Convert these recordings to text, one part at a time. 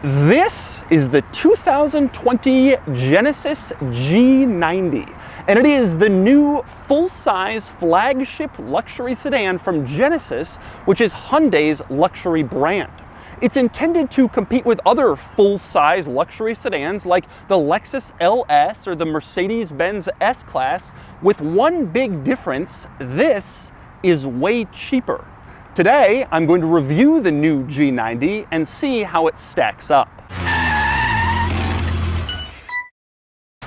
This is the 2020 Genesis G90, and it is the new full-size flagship luxury sedan from Genesis, which is Hyundai's luxury brand. It's intended to compete with other full-size luxury sedans like the Lexus LS or the Mercedes-Benz S-Class, with one big difference: this is way cheaper. Today, I'm going to review the new G90 and see how it stacks up.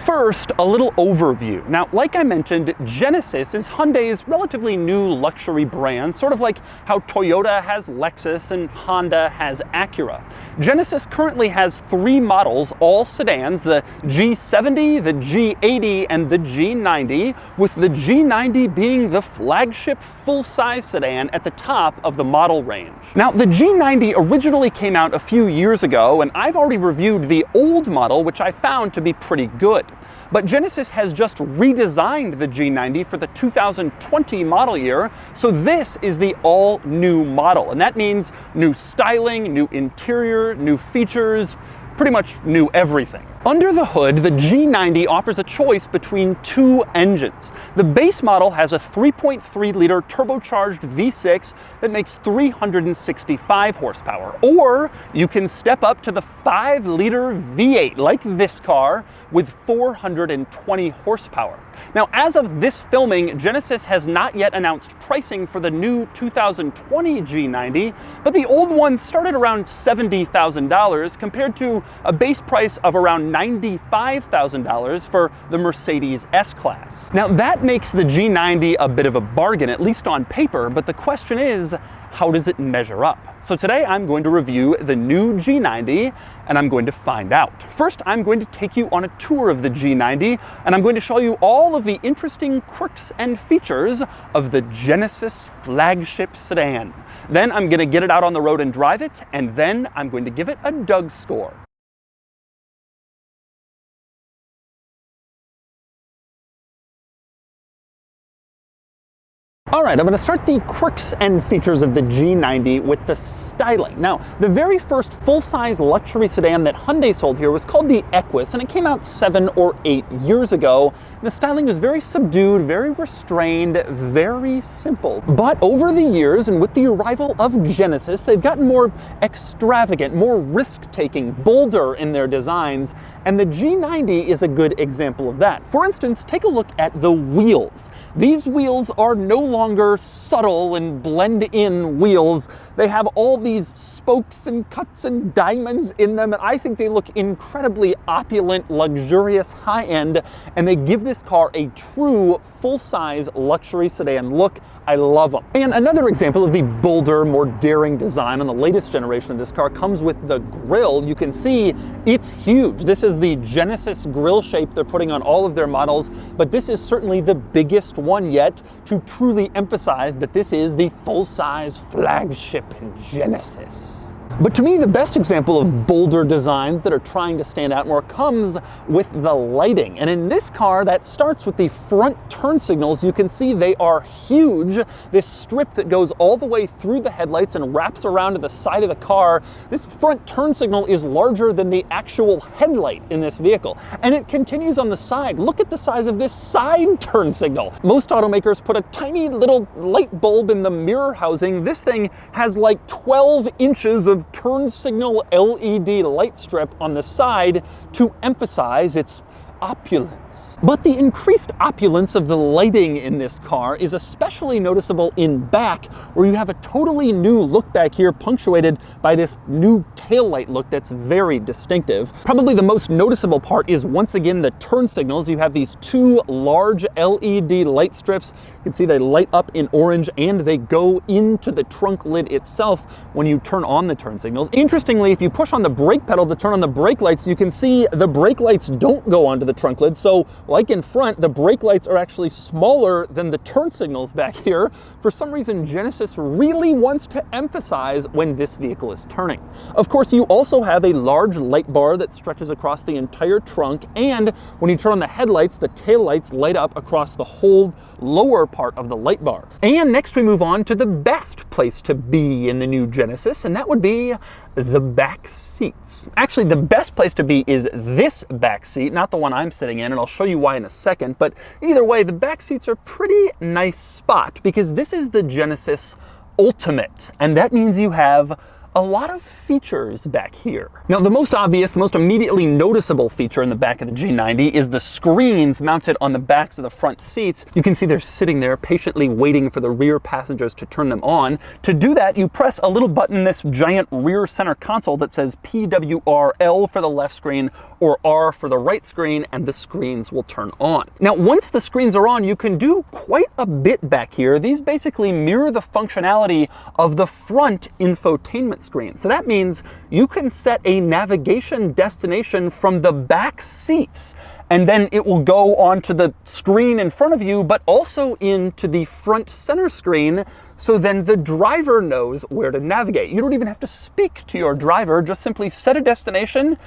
First, a little overview. Now, like I mentioned, Genesis is Hyundai's relatively new luxury brand, sort of like how Toyota has Lexus and Honda has Acura. Genesis currently has three models, all sedans: the G70, the G80, and the G90, with the G90 being the flagship full-size sedan at the top of the model range. Now, the G90 originally came out a few years ago, and I've already reviewed the old model, which I found to be pretty good. But Genesis has just redesigned the G90 for the 2020 model year, so this is the all-new model. And that means new styling, new interior, new features, pretty much new everything. Under the hood, the G90 offers a choice between two engines. The base model has a 3.3-liter turbocharged V6 that makes 365 horsepower. Or you can step up to the 5-liter V8, like this car, with 420 horsepower. Now, as of this filming, Genesis has not yet announced pricing for the new 2020 G90, but the old one started around $70,000 compared to a base price of around $95,000 for the Mercedes S-Class. Now, that makes the G90 a bit of a bargain, at least on paper, but the question is, how does it measure up? So today I'm going to review the new G90, and I'm going to find out. First, I'm going to take you on a tour of the G90, and I'm going to show you all of the interesting quirks and features of the Genesis flagship sedan. Then I'm going to get it out on the road and drive it, and then I'm going to give it a Doug score. All right, I'm going to start the quirks and features of the G90 with the styling. Now, the very first full-size luxury sedan that Hyundai sold here was called the Equus, and it came out 7 or 8 years ago. The styling was very subdued, very restrained, very simple. But over the years, and with the arrival of Genesis, they've gotten more extravagant, more risk-taking, bolder in their designs, and the G90 is a good example of that. For instance, take a look at the wheels. These wheels are no longer subtle and blend-in wheels. They have all these spokes and cuts and diamonds in them, and I think they look incredibly opulent, luxurious, high-end, and they give this car a true full-size luxury sedan look. I love them. And another example of the bolder, more daring design on the latest generation of this car comes with the grille. You can see it's huge. This is the Genesis grille shape they're putting on all of their models, but this is certainly the biggest one yet to truly emphasize that this is the full-size flagship Genesis. But to me, the best example of bolder designs that are trying to stand out more comes with the lighting. And in this car, that starts with the front turn signals. You can see they are huge. This strip that goes all the way through the headlights and wraps around to the side of the car. This front turn signal is larger than the actual headlight in this vehicle. And it continues on the side. Look at the size of this side turn signal. Most automakers put a tiny little light bulb in the mirror housing. This thing has like 12 inches of turn signal LED light strip on the side to emphasize its opulence. But the increased opulence of the lighting in this car is especially noticeable in back, where you have a totally new look back here, punctuated by this new taillight look that's very distinctive. Probably the most noticeable part is, once again, the turn signals. You have these two large LED light strips. You can see they light up in orange, and they go into the trunk lid itself when you turn on the turn signals. Interestingly, if you push on the brake pedal to turn on the brake lights, you can see the brake lights don't go onto the trunk lid. So like in front, the brake lights are actually smaller than the turn signals back here. For some reason, Genesis really wants to emphasize when this vehicle is turning. Of course, you also have a large light bar that stretches across the entire trunk, and when you turn on the headlights, the tail lights light up across the whole lower part of the light bar. And next we move on to the best place to be in the new Genesis, and that would be the back seats. Actually, the best place to be is this back seat, not the one I'm sitting in, and I'll show you why in a second. But either way, the back seats are a pretty nice spot because this is the Genesis Ultimate, and that means you have a lot of features back here. Now, the most obvious, the most immediately noticeable feature in the back of the G90 is the screens mounted on the backs of the front seats. You can see they're sitting there patiently waiting for the rear passengers to turn them on. To do that, you press a little button in this giant rear center console that says PWR-L for the left screen or R for the right screen, and the screens will turn on. Now, once the screens are on, you can do quite a bit back here. These basically mirror the functionality of the front infotainment screen. So that means you can set a navigation destination from the back seats, and then it will go onto the screen in front of you, but also into the front center screen, so then the driver knows where to navigate. You don't even have to speak to your driver, just simply set a destination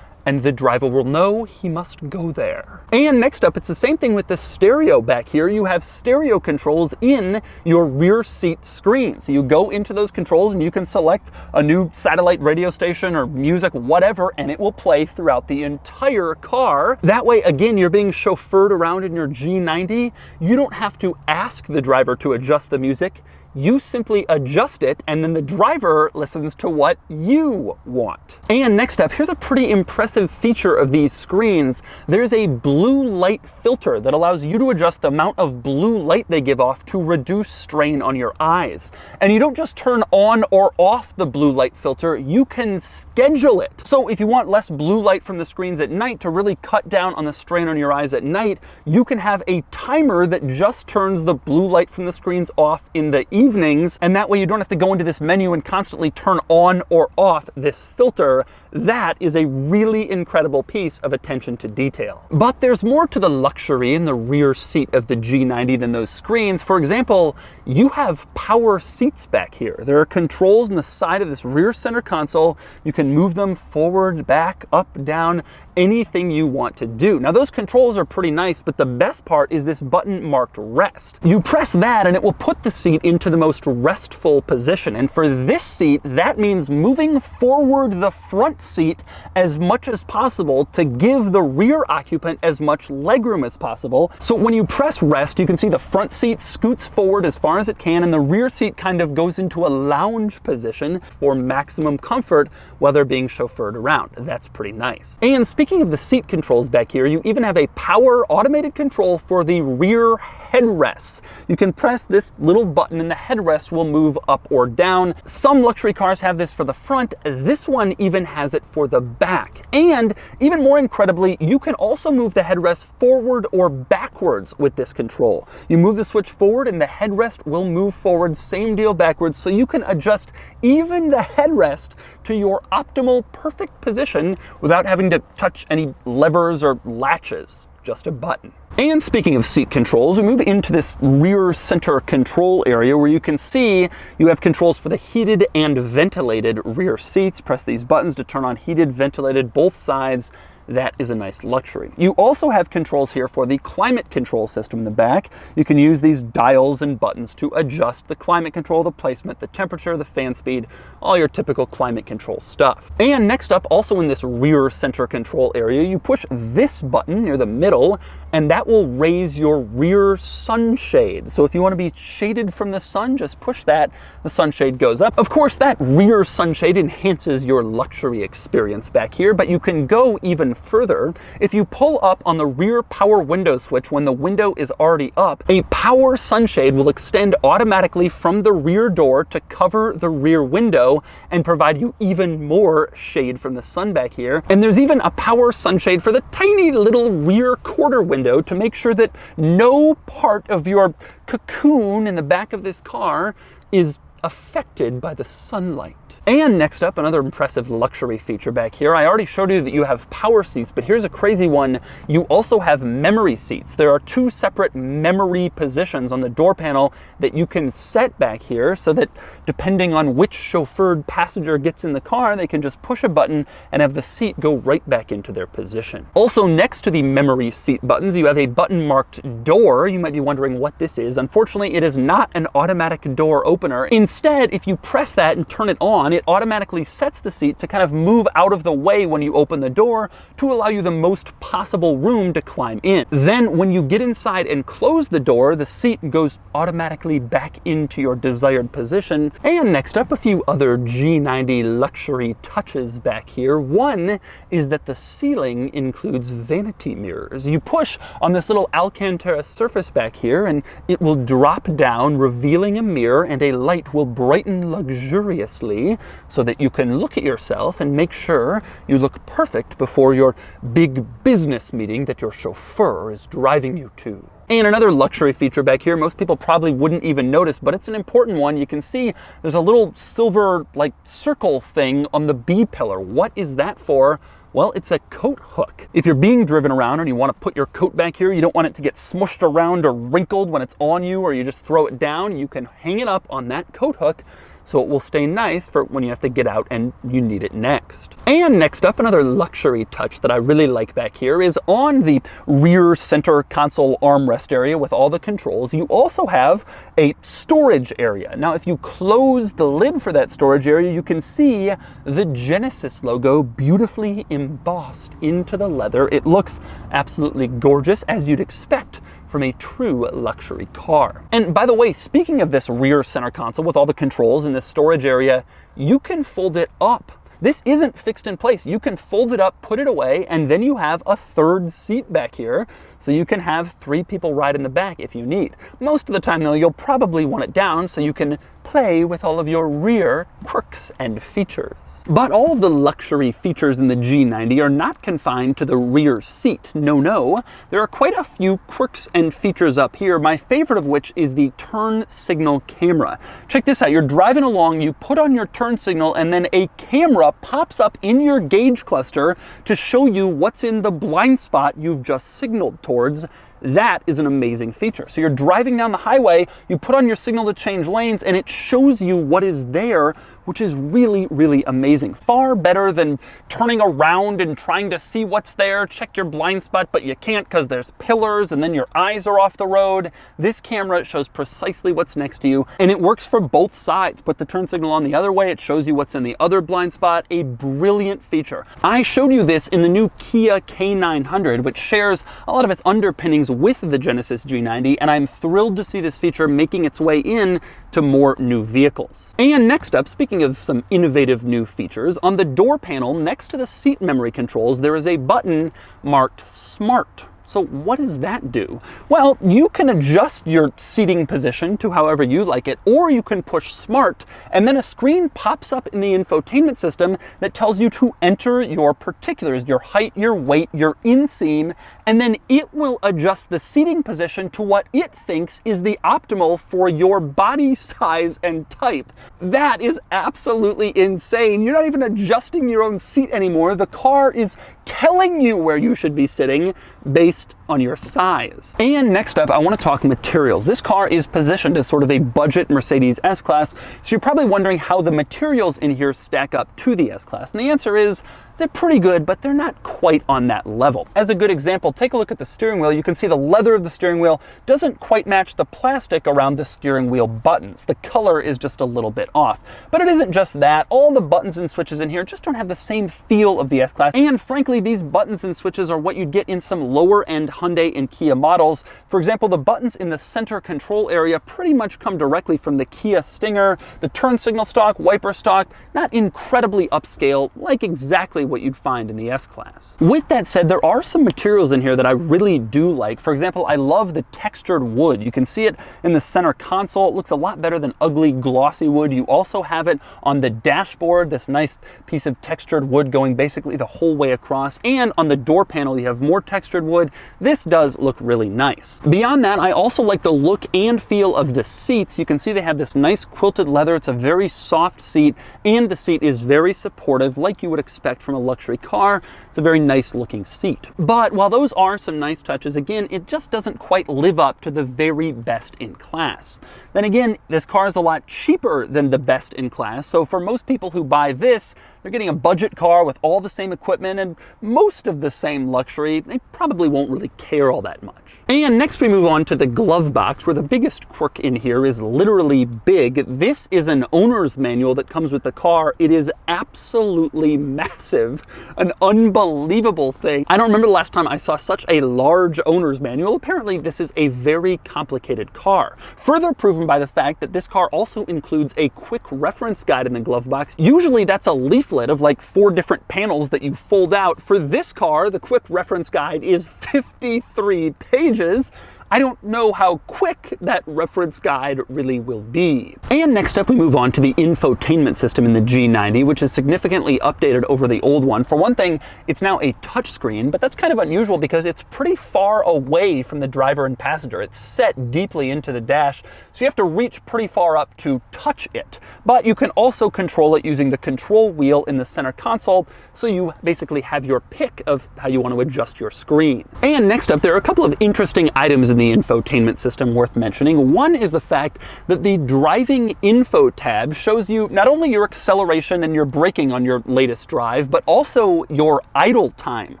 and the driver will know he must go there. And next up, it's the same thing with the stereo back here. You have stereo controls in your rear seat screen. So you go into those controls and you can select a new satellite radio station or music, whatever, and it will play throughout the entire car. That way, again, you're being chauffeured around in your G90. You don't have to ask the driver to adjust the music. You simply adjust it, and then the driver listens to what you want. And next up, here's a pretty impressive feature of these screens. There's a blue light filter that allows you to adjust the amount of blue light they give off to reduce strain on your eyes. And you don't just turn on or off the blue light filter, you can schedule it. So if you want less blue light from the screens at night to really cut down on the strain on your eyes at night, you can have a timer that just turns the blue light from the screens off in the evenings, and that way you don't have to go into this menu and constantly turn on or off this filter. That is a really incredible piece of attention to detail. But there's more to the luxury in the rear seat of the G90 than those screens. For example, you have power seats back here. There are controls on the side of this rear center console. You can move them forward, back, up, down, anything you want to do. Now, those controls are pretty nice, but the best part is this button marked rest. You press that and it will put the seat into the most restful position. And for this seat, that means moving forward the front seat as much as possible to give the rear occupant as much legroom as possible. So when you press rest, you can see the front seat scoots forward as far as it can, and the rear seat kind of goes into a lounge position for maximum comfort while they're being chauffeured around. That's pretty nice. And speaking of the seat controls back here, you even have a power automated control for the rear headrests. You can press this little button and the headrest will move up or down. Some luxury cars have this for the front. This one even has it for the back. And even more incredibly, you can also move the headrest forward or backwards with this control. You move the switch forward and the headrest will move forward, same deal backwards, so you can adjust even the headrest to your optimal perfect position without having to touch any levers or latches. Just a button. And speaking of seat controls, we move into this rear center control area where you can see you have controls for the heated and ventilated rear seats. Press these buttons to turn on heated, ventilated, both sides. That is a nice luxury. You also have controls here for the climate control system in the back. You can use these dials and buttons to adjust the climate control, the placement, the temperature, the fan speed, all your typical climate control stuff. And next up, also in this rear center control area, you push this button near the middle, and that will raise your rear sunshade. So if you want to be shaded from the sun, just push that, the sunshade goes up. Of course, that rear sunshade enhances your luxury experience back here, but you can go even further. If you pull up on the rear power window switch when the window is already up, a power sunshade will extend automatically from the rear door to cover the rear window and provide you even more shade from the sun back here. And there's even a power sunshade for the tiny little rear quarter window to make sure that no part of your cocoon in the back of this car is affected by the sunlight. And next up, another impressive luxury feature back here. I already showed you that you have power seats, but here's a crazy one. You also have memory seats. There are two separate memory positions on the door panel that you can set back here so that depending on which chauffeured passenger gets in the car, they can just push a button and have the seat go right back into their position. Also, next to the memory seat buttons, you have a button marked door. You might be wondering what this is. Unfortunately, it is not an automatic door opener. Instead, if you press that and turn it on, it automatically sets the seat to kind of move out of the way when you open the door to allow you the most possible room to climb in. Then when you get inside and close the door, the seat goes automatically back into your desired position. And next up, a few other G90 luxury touches back here. One is that the ceiling includes vanity mirrors. You push on this little Alcantara surface back here and it will drop down, revealing a mirror, and a light will brighten luxuriously so that you can look at yourself and make sure you look perfect before your big business meeting that your chauffeur is driving you to. And another luxury feature back here, most people probably wouldn't even notice, but it's an important one. You can see there's a little silver like circle thing on the B pillar. What is that for? Well, it's a coat hook. If you're being driven around and you want to put your coat back here, you don't want it to get smushed around or wrinkled when it's on you, or you just throw it down, you can hang it up on that coat hook so it will stay nice for when you have to get out and you need it next. And next up, another luxury touch that I really like back here is on the rear center console armrest area with all the controls, you also have a storage area. Now, if you close the lid for that storage area, you can see the Genesis logo beautifully embossed into the leather. It looks absolutely gorgeous, as you'd expect from a true luxury car. And by the way, speaking of this rear center console with all the controls in this storage area, you can fold it up. This isn't fixed in place. You can fold it up, put it away, and then you have a third seat back here, so you can have 3 people ride in the back if you need. Most of the time though, you'll probably want it down so you can play with all of your rear quirks and features. But all of the luxury features in the G90 are not confined to the rear seat. No, there are quite a few quirks and features up here, my favorite of which is the turn signal camera. Check this out, you're driving along, you put on your turn signal, and then a camera pops up in your gauge cluster to show you what's in the blind spot you've just signaled towards. That is an amazing feature. So you're driving down the highway, you put on your signal to change lanes, and it shows you what is there, which is really, really amazing. Far better than turning around and trying to see what's there, check your blind spot, but you can't because there's pillars and then your eyes are off the road. This camera shows precisely what's next to you, and it works for both sides. Put the turn signal on the other way, it shows you what's in the other blind spot. A brilliant feature. I showed you this in the new Kia K900, which shares a lot of its underpinnings with the Genesis G90, and I'm thrilled to see this feature making its way in to more new vehicles. And next up, speaking of some innovative new features, on the door panel next to the seat memory controls, there is a button marked Smart. So what does that do? Well, you can adjust your seating position to however you like it, or you can push Smart, and then a screen pops up in the infotainment system that tells you to enter your particulars, your height, your weight, your inseam, and then it will adjust the seating position to what it thinks is the optimal for your body size and type. That is absolutely insane. You're not even adjusting your own seat anymore. The car is telling you where you should be sitting based on your size. And next up, I want to talk materials. This car is positioned as sort of a budget Mercedes S-Class, so you're probably wondering how the materials in here stack up to the S-Class. And the answer is, they're pretty good, but they're not quite on that level. As a good example, take a look at the steering wheel. You can see the leather of the steering wheel doesn't quite match the plastic around the steering wheel buttons. The color is just a little bit off. But it isn't just that. All the buttons and switches in here just don't have the same feel of the S-Class. And frankly, these buttons and switches are what you'd get in some lower-end Hyundai and Kia models. For example, the buttons in the center control area pretty much come directly from the Kia Stinger. The turn signal stalk, wiper stalk, not incredibly upscale, like exactly what you'd find in the S-Class. With that said, there are some materials in here that I really do like. For example, I love the textured wood. You can see it in the center console. It looks a lot better than ugly glossy wood. You also have it on the dashboard, this nice piece of textured wood going basically the whole way across. And on the door panel, you have more textured wood. This does look really nice. Beyond that, I also like the look and feel of the seats. You can see they have this nice quilted leather. It's a very soft seat, and the seat is very supportive, like you would expect from a luxury car. It's a very nice looking seat. But while those are some nice touches, again, it just doesn't quite live up to the very best in class. Then again, this car is a lot cheaper than the best in class, so for most people who buy this, they're getting a budget car with all the same equipment and most of the same luxury. They probably won't really care all that much. And next we move on to the glove box, where the biggest quirk in here is literally big. This is an owner's manual that comes with the car. It is absolutely massive, an unbelievable thing. I don't remember the last time I saw such a large owner's manual. Apparently this is a very complicated car. Further proven by the fact that this car also includes a quick reference guide in the glove box. Usually that's a leaflet of like 4 different panels that you fold out. For this car, the quick reference guide is 53 pages. I don't know how quick that reference guide really will be. And next up we move on to the infotainment system in the G90, which is significantly updated over the old one. For one thing, it's now a touchscreen, but that's kind of unusual because it's pretty far away from the driver and passenger. It's set deeply into the dash, so you have to reach pretty far up to touch it. But you can also control it using the control wheel in the center console, so you basically have your pick of how you want to adjust your screen. And next up, there are a couple of interesting items in the infotainment system worth mentioning. One is the fact that the driving info tab shows you not only your acceleration and your braking on your latest drive, but also your idle time.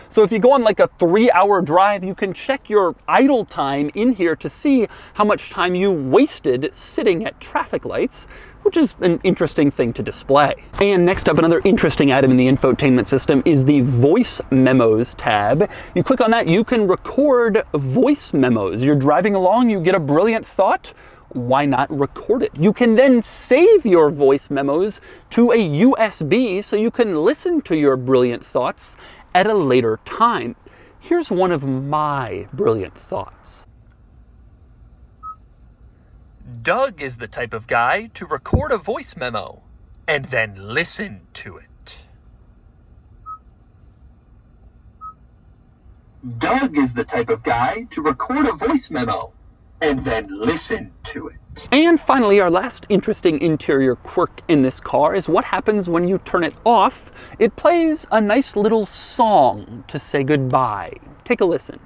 So if you go on like a 3-hour drive, you can check your idle time in here to see how much time you wasted sitting at traffic lights, which is an interesting thing to display. And next up, another interesting item in the infotainment system is the voice memos tab. You click on that, you can record voice memos. You're driving along, you get a brilliant thought, why not record it? You can then save your voice memos to a USB so you can listen to your brilliant thoughts at a later time. Here's one of my brilliant thoughts. Doug is the type of guy to record a voice memo and then listen to it. Doug is the type of guy to record a voice memo and then listen to it. And finally, our last interesting interior quirk in this car is what happens when you turn it off. It plays a nice little song to say goodbye. Take a listen.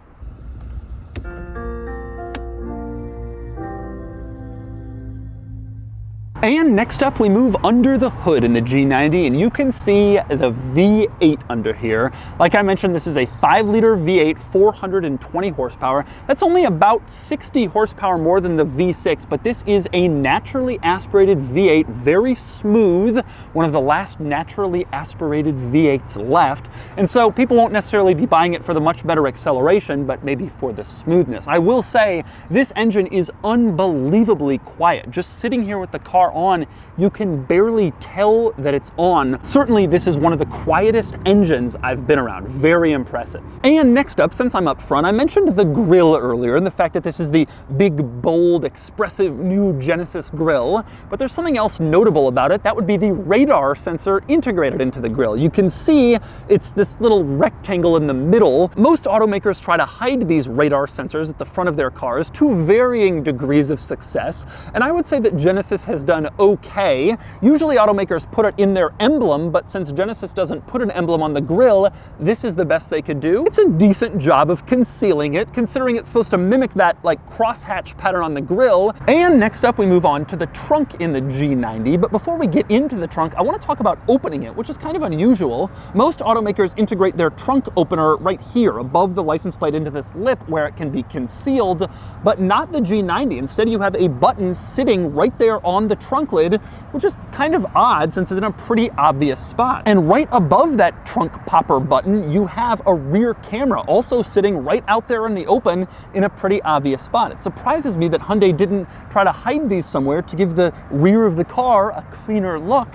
And next up, we move under the hood in the G90, and you can see the V8 under here. Like I mentioned, this is a 5-liter V8, 420 horsepower. That's only about 60 horsepower more than the V6, but this is a naturally aspirated V8, very smooth, one of the last naturally aspirated V8s left. And so people won't necessarily be buying it for the much better acceleration, but maybe for the smoothness. I will say, this engine is unbelievably quiet. Just sitting here with the car on, you can barely tell that it's on. Certainly this is one of the quietest engines I've been around. Very impressive. And next up, since I'm up front, I mentioned the grille earlier and the fact that this is the big, bold, expressive new Genesis grille, but there's something else notable about it. That would be the radar sensor integrated into the grille. You can see it's this little rectangle in the middle. Most automakers try to hide these radar sensors at the front of their cars to varying degrees of success, and I would say that Genesis has done okay. Usually automakers put it in their emblem, but since Genesis doesn't put an emblem on the grille, this is the best they could do. It's a decent job of concealing it, considering it's supposed to mimic that like crosshatch pattern on the grille. And next up, we move on to the trunk in the G90. But before we get into the trunk, I want to talk about opening it, which is kind of unusual. Most automakers integrate their trunk opener right here above the license plate into this lip where it can be concealed, but not the G90. Instead, you have a button sitting right there on the trunk lid, which is kind of odd since it's in a pretty obvious spot. And right above that trunk popper button, you have a rear camera also sitting right out there in the open in a pretty obvious spot. It surprises me that Hyundai didn't try to hide these somewhere to give the rear of the car a cleaner look,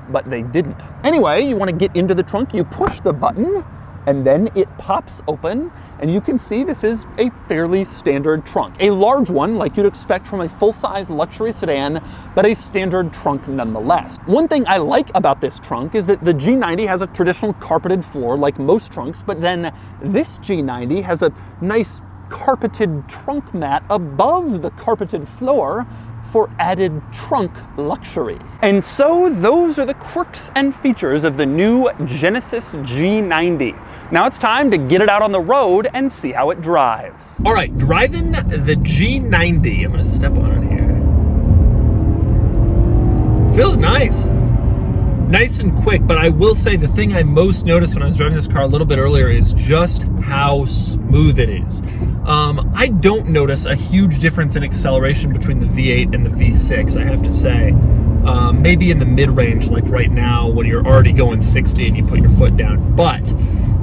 but they didn't. Anyway, you want to get into the trunk, you push the button, and then it pops open, and you can see this is a fairly standard trunk. A large one, like you'd expect from a full-size luxury sedan, but a standard trunk nonetheless. One thing I like about this trunk is that the G90 has a traditional carpeted floor like most trunks, but then this G90 has a nice carpeted trunk mat above the carpeted floor for added trunk luxury. And so those are the quirks and features of the new Genesis G90. Now it's time to get it out on the road and see how it drives. All right, driving the G90. I'm gonna step on it here. Feels nice. Nice and quick, but I will say the thing I most noticed when I was driving this car a little bit earlier is just how smooth it is. I don't notice a huge difference in acceleration between the V8 and the V6, I have to say. Maybe in the mid-range, like right now, when you're already going 60 and you put your foot down. But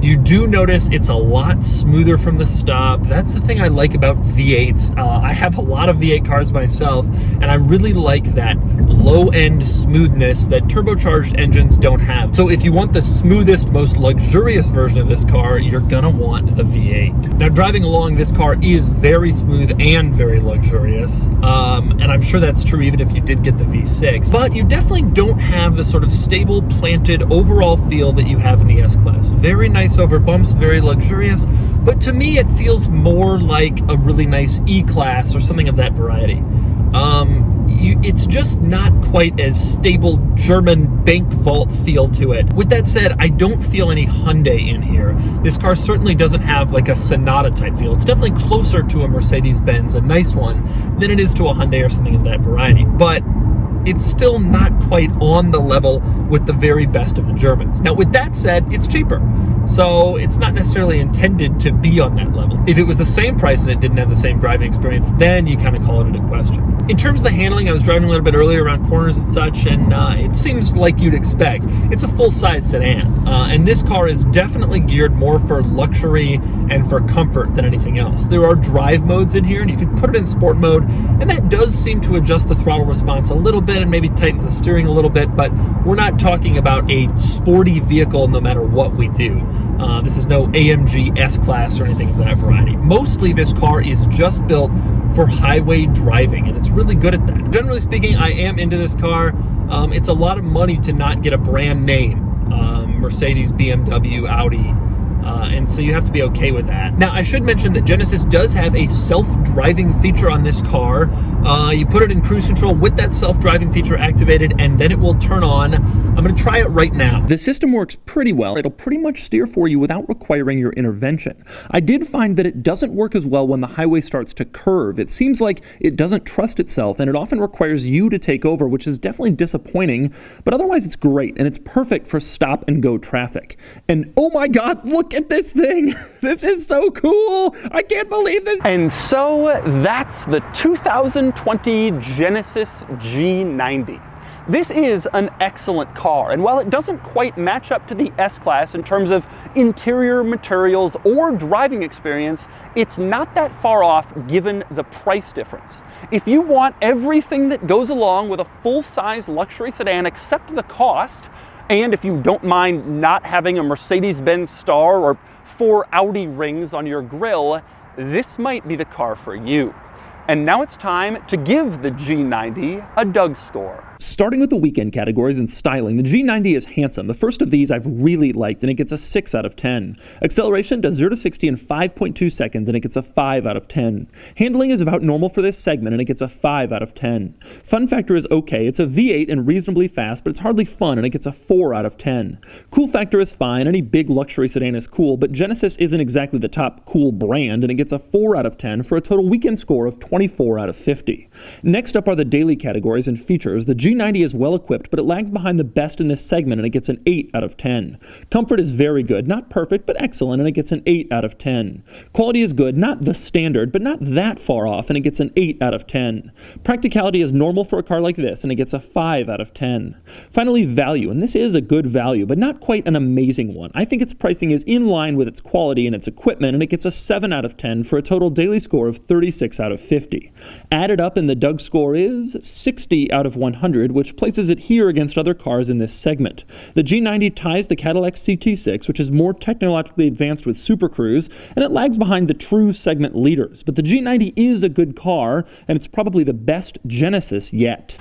you do notice it's a lot smoother from the stop. That's the thing I like about V8s. I have a lot of V8 cars myself, and I really like that low-end smoothness that turbocharged engines don't have. So if you want the smoothest, most luxurious version of this car, you're gonna want the V8. Now, driving along, this car is very smooth and very luxurious, and I'm sure that's true even if you did get the V6, but you definitely don't have the sort of stable, planted, overall feel that you have in the S-Class. Very nice over bumps, very luxurious, but to me it feels more like a really nice E-Class or something of that variety. It's just not quite as stable German bank vault feel to it. With that said, I don't feel any Hyundai in here. This car certainly doesn't have like a Sonata type feel. It's definitely closer to a Mercedes-Benz, a nice one, than it is to a Hyundai or something of that variety. But it's still not quite on the level with the very best of the Germans. Now, with that said, it's cheaper. So it's not necessarily intended to be on that level. If it was the same price and it didn't have the same driving experience, then you kind of call it into question. In terms of the handling, I was driving a little bit earlier around corners and such, and it seems like you'd expect. It's a full-size sedan, and this car is definitely geared more for luxury and for comfort than anything else. There are drive modes in here, and you can put it in sport mode, and that does seem to adjust the throttle response a little bit and maybe tightens the steering a little bit, but we're not talking about a sporty vehicle no matter what we do. This is no AMG S-Class or anything of that variety. Mostly this car is just built for highway driving, and it's really good at that. Generally speaking, I am into this car. It's a lot of money to not get a brand name, Mercedes, BMW, Audi, and so you have to be okay with that. Now, I should mention that Genesis does have a self-driving feature on this car. You put it in cruise control with that self-driving feature activated, and then it will turn on. I'm going to try it right now. The system works pretty well. It'll pretty much steer for you without requiring your intervention. I did find that it doesn't work as well when the highway starts to curve. It seems like it doesn't trust itself, and it often requires you to take over, which is definitely disappointing, but otherwise it's great, and it's perfect for stop-and-go traffic. And oh my god, look at this thing! This is so cool! I can't believe this! And so that's the 2020 Genesis G90. This is an excellent car, and while it doesn't quite match up to the S-Class in terms of interior materials or driving experience, it's not that far off given the price difference. If you want everything that goes along with a full-size luxury sedan except the cost, and if you don't mind not having a Mercedes-Benz star or 4 Audi rings on your grille, this might be the car for you. And now it's time to give the G90 a Doug score. Starting with the weekend categories and styling, the G90 is handsome. The first of these I've really liked, and it gets a 6 out of 10. Acceleration does 0 to 60 in 5.2 seconds, and it gets a 5 out of 10. Handling is about normal for this segment, and it gets a 5 out of 10. Fun factor is okay. It's a V8 and reasonably fast, but it's hardly fun, and it gets a 4 out of 10. Cool factor is fine. Any big luxury sedan is cool, but Genesis isn't exactly the top cool brand, and it gets a 4 out of 10 for a total weekend score of 24 out of 50. Next up are the daily categories and features. The G90 is well equipped, but it lags behind the best in this segment, and it gets an 8 out of 10. Comfort is very good, not perfect, but excellent, and it gets an 8 out of 10. Quality is good, not the standard, but not that far off, and it gets an 8 out of 10. Practicality is normal for a car like this, and it gets a 5 out of 10. Finally, value, and this is a good value, but not quite an amazing one. I think its pricing is in line with its quality and its equipment, and it gets a 7 out of 10 for a total daily score of 36 out of 50. Added up in the Doug score is 60 out of 100, which places it here against other cars in this segment. The G90 ties the Cadillac CT6, which is more technologically advanced with Super Cruise, and it lags behind the true segment leaders. But the G90 is a good car, and it's probably the best Genesis yet.